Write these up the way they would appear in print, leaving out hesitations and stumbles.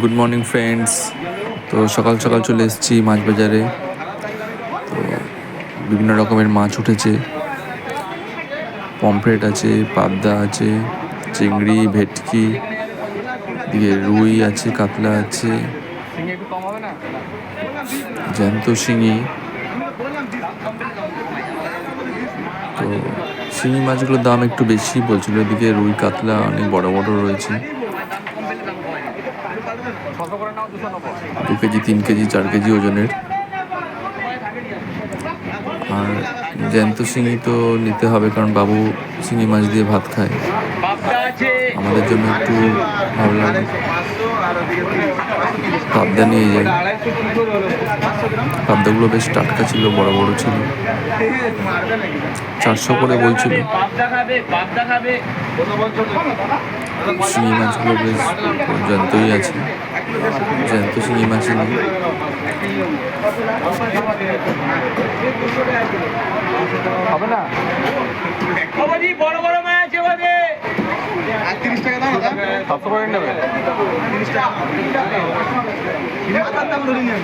Good morning friends. তো সকাল সকাল চলে এসেছি মাছ বাজারে। তো বিভিন্ন রকমের মাছ উঠেছে, পমফ্রেট আছে, পাবদা আছে, চিংড়ি, ভেটকি, দিয়ে রুই আছে, কাতলা আছে, জ্যান্ত শিঙি। তো শিঙি মাছগুলোর দাম একটু বেশি বলছিল, এদিকে রুই কাতলা অনেক বড় বড় রয়েছে, 2 কেজি, 3 কেজি, 4 কেজি ওজনের। আর জ্যান্ত শিঙি তো নিতে হবে, কারণ বাবু শিঙি মাছ দিয়ে ভাত খায়। আমাদের জন্য একটু ভাবলাম পাবদা নিয়ে যাই। পাবদাগুলো বেশ টাটকা ছিল, বড় বড় ছিল, 400 করে বলছিল। শিঙি মাছগুলো বেশ জ্যান্তই আছে, জ্যান্ত শিঙি মাছই নেই। হবে না, বড় বড় মাছ আছে, 30 টাকা দাম, 700 করে নেবে। 30 টাকা দাম ধরে নিয়ে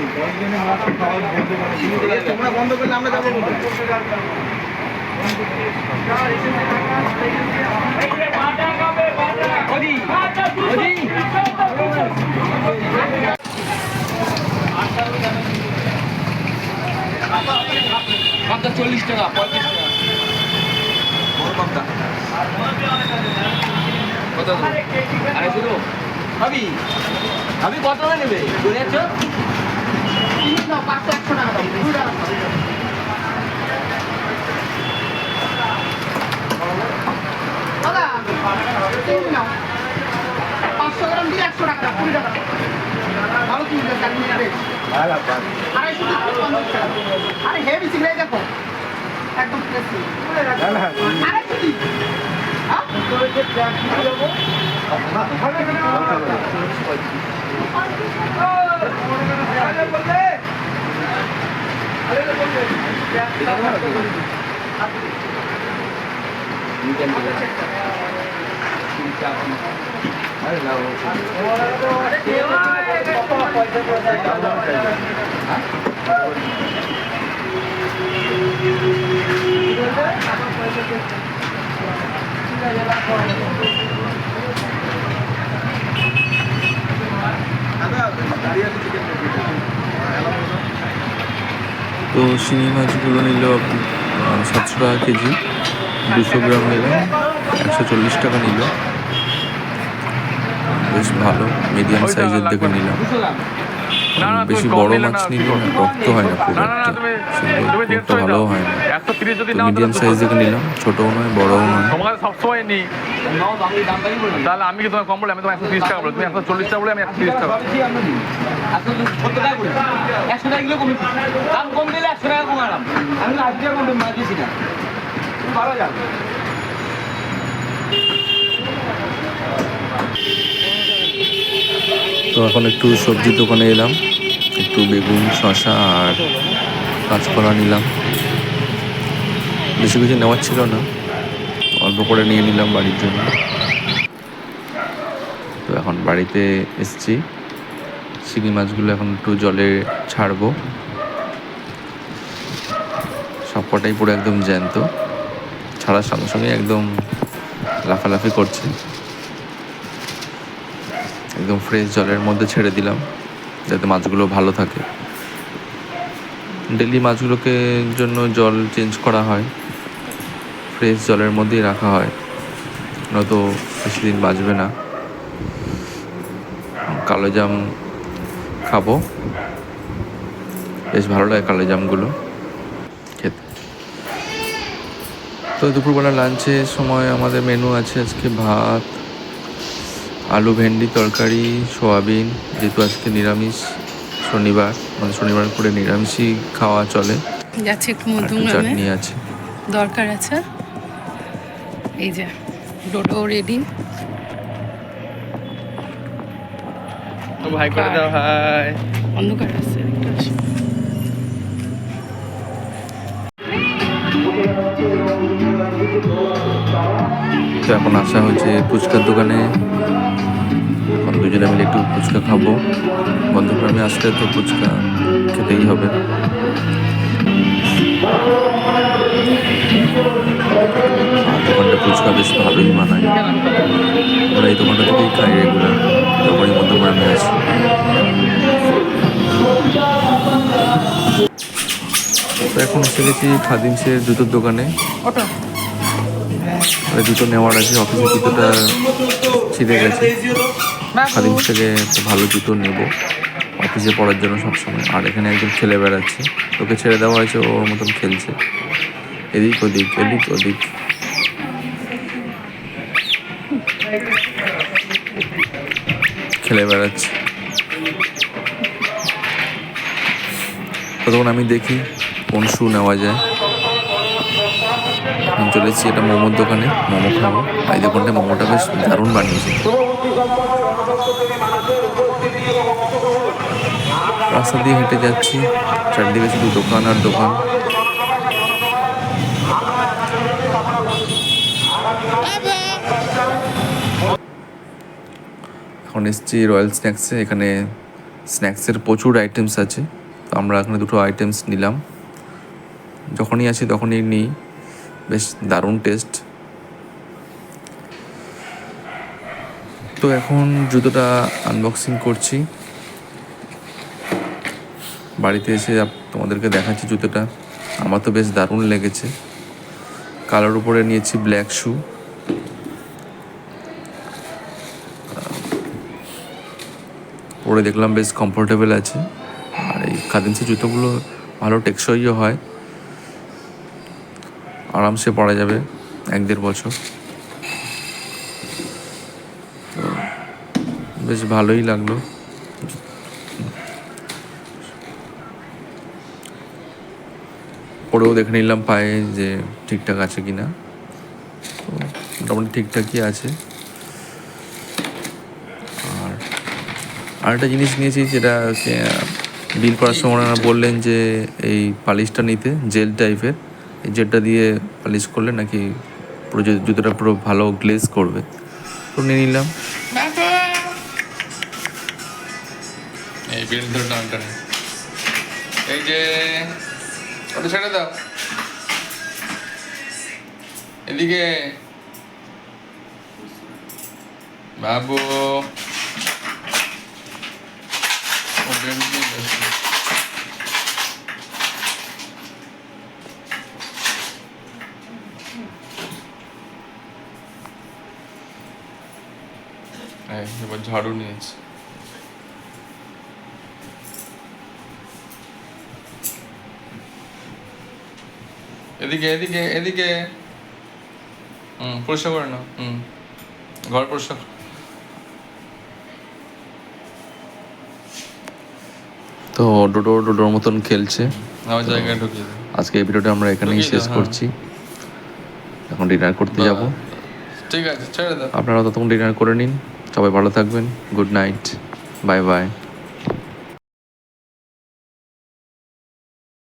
তোমরা বন্ধ করলে আমরা যাবো। পাবদা 40 টাকা, 35 টাকা বড় পাবদা। কত আরে শুধু ভাবি ভাবি কত করে নেবে? চলে যাচ্ছ 500 100 টাকা দাম, 2 টাকা দাদা 500 গ্রাম দিয়ে 100 টাকা, 20 টাকা ভালো কি নেবে? আরে হেভি চিংড়ি দেখো, একদম ফ্রেশ। আরে কি তো শিঙি মাছগুলো নিল 700 টাকা কেজি, 200 গ্রাম নিলাম 140 টাকা নিল। বেশ ভালো মিডিয়াম সাইজের দেখে নিলাম। বেশি বড় মাছ নিলে না, রক্ত হয় না, খুব একটা ভালোও হয় না। তো মিডিয়াম সাইজ দেখে নিলাম, ছোটও নয় বড়ও নয়। তোমার সবসময় নিই, তাহলে আমি কি তোমার কম বলে? আমি তোমার 130 টাকা বলে, তুমি 140 টাকা বলে, আমি 130 টাকা। 100 টাকা কিলো কমে, দাম কম দিলে 100 টাকা কমালাম। আমি 80 টাকা কম মাছ দিয়েছি না, ভালো যাবে। তো এখন একটু সবজির দোকানে এলাম, একটু বেগুন, শসা আর কাঁচকলা নিলাম। বেশি কিছু নেওয়ার ছিল না, অল্প করে নিয়ে নিলাম বাড়ির জন্য। তো এখন বাড়িতে এসছি, শিঙি মাছগুলো এখন একটু জলে ছাড়বো। সবকটাই পুরো একদম জ্যান্ত, ছাড়ার সঙ্গে সঙ্গে একদম লাফালাফি করছে। একদম ফ্রেশ জলের মধ্যে ছেড়ে দিলাম, যাতে মাছগুলো ভালো থাকে। ডেলি মাছগুলোকে জন্য জল চেঞ্জ করা হয়, ফ্রেশ জলের মধ্যেই রাখা হয়, নয়তো বেশি দিন বাঁচবে না। কালো জাম খাবো, বেশ ভালো লাগে কালো জামগুলো খেতে। তো দুপুরবেলা লাঞ্চের সময় আমাদের মেনু আছে আজকে ভাত, আলু ভেন্ডি তরকারি, সোয়াবিন, যেহেতু আজকে নিরামিষ শনিবার, মানে শনিবার করে নিরামিষই খাওয়া চলে। যাচ্ছে একটু মধ্যমগ্রামে, চাটনি আছে, দরকার আছে। এই যে ডোডো রেডি, ভাই করে দাও। হাই, অন্ধকার আছে একটু। তো এখন আসা হয়েছে ফুচকার দোকানে, এখন দুজনে মিলে একটু ফুচকা খাবো। বন্ধুগ্রামে আসলে তো ফুচকা খেতেই হবে। আর দোকানটা ফুচকা বেশ ভালোই বানায়, আমরা এই দোকানটা থেকেই খাই রেগুলার যখনই মধ্যগ্রামে আসি। তো এখন এসে গেছি খাদিমসের জুতোর দোকানে। জুতো নেওয়ার আছে, অফিসের জুতোটা ছিঁড়ে গেছে, খাদিমস থেকে একটা ভালো জুতো নেব অফিসে পড়ার জন্য সবসময়। আর এখানে একজন খেলে বেড়াচ্ছে, ওকে ছেড়ে দেওয়া হয়েছে, ওর মতন খেলছে এদিক ওদিক এদিক ওদিক। খেলে বেড়াচ্ছে। তখন আমি দেখি কোন শু নেওয়া যায়। আমি চলে এসেছি এটা মোমোর দোকানে, মোমো খাবো। এই দোকানটা মোমোটা বেশ দারুণ বানিয়েছে। রাস্তা দিয়ে হেঁটে যাচ্ছি, চারদিকে শুধু দোকান আর দোকান। এখন এসেছি রয়্যাল স্ন্যাক্সে। এখানে স্ন্যাক্সের প্রচুর আইটেমস আছে, তো আমরা এখানে দুটো আইটেমস নিলাম। যখনই আসি তখনই নিই, বেশ দারুণ টেস্ট। তো এখন জুতোটা আনবক্সিং করছি, বাড়িতে এসে তোমাদেরকে দেখাচ্ছি জুতোটা। আমার তো বেশ দারুণ লেগেছে। কালোর উপরে নিয়েছি ব্ল্যাক শু। পরে দেখলাম বেশ কমফোর্টেবল আছে। আর এই খাদিমসের জুতোগুলো ভালো টেকসইও হয়, আরামসে পরা যাবে 1-1.5 বছর। তো বেশ ভালোই লাগলো। পরেও দেখে নিলাম পায়ে যে ঠিকঠাক আছে কি না। তো মোটামুটি ঠিকঠাকই আছে। আর আরেকটা জিনিস নিয়েছি, যেটা বিল করার সময় ওনারা বললেন যে এই পালিশটা নিতে, জেল টাইপের। এই জেলটা দিয়ে পালিশ করলে নাকি পুরো জুতোটা পুরো ভালো গ্লেজ করবে। তো নিয়ে নিলাম। এই বিল ধরে টানটা নেই, এই যে ওটা ছেড়ে দাও, এদিকে বাবু। এবার ঝাড়ু নিয়েছি। এদিকে এদিকে এদিকে, পরিষ্কার করে নাও। ঘর পরিষ্কার। তো ডোডোর মতন খেলছে, আমার জায়গায় ঢুকিয়ে দাও। আজকে এই ভিডিওটা আমরা এখানেই শেষ করছি। এখন ডিনার করতে যাব। ঠিক আছে, ছেড়ে দাও। আপনারা ততক্ষণ ডিনার করে নিন। সবাই ভালো থাকবেন। Good night, bye bye.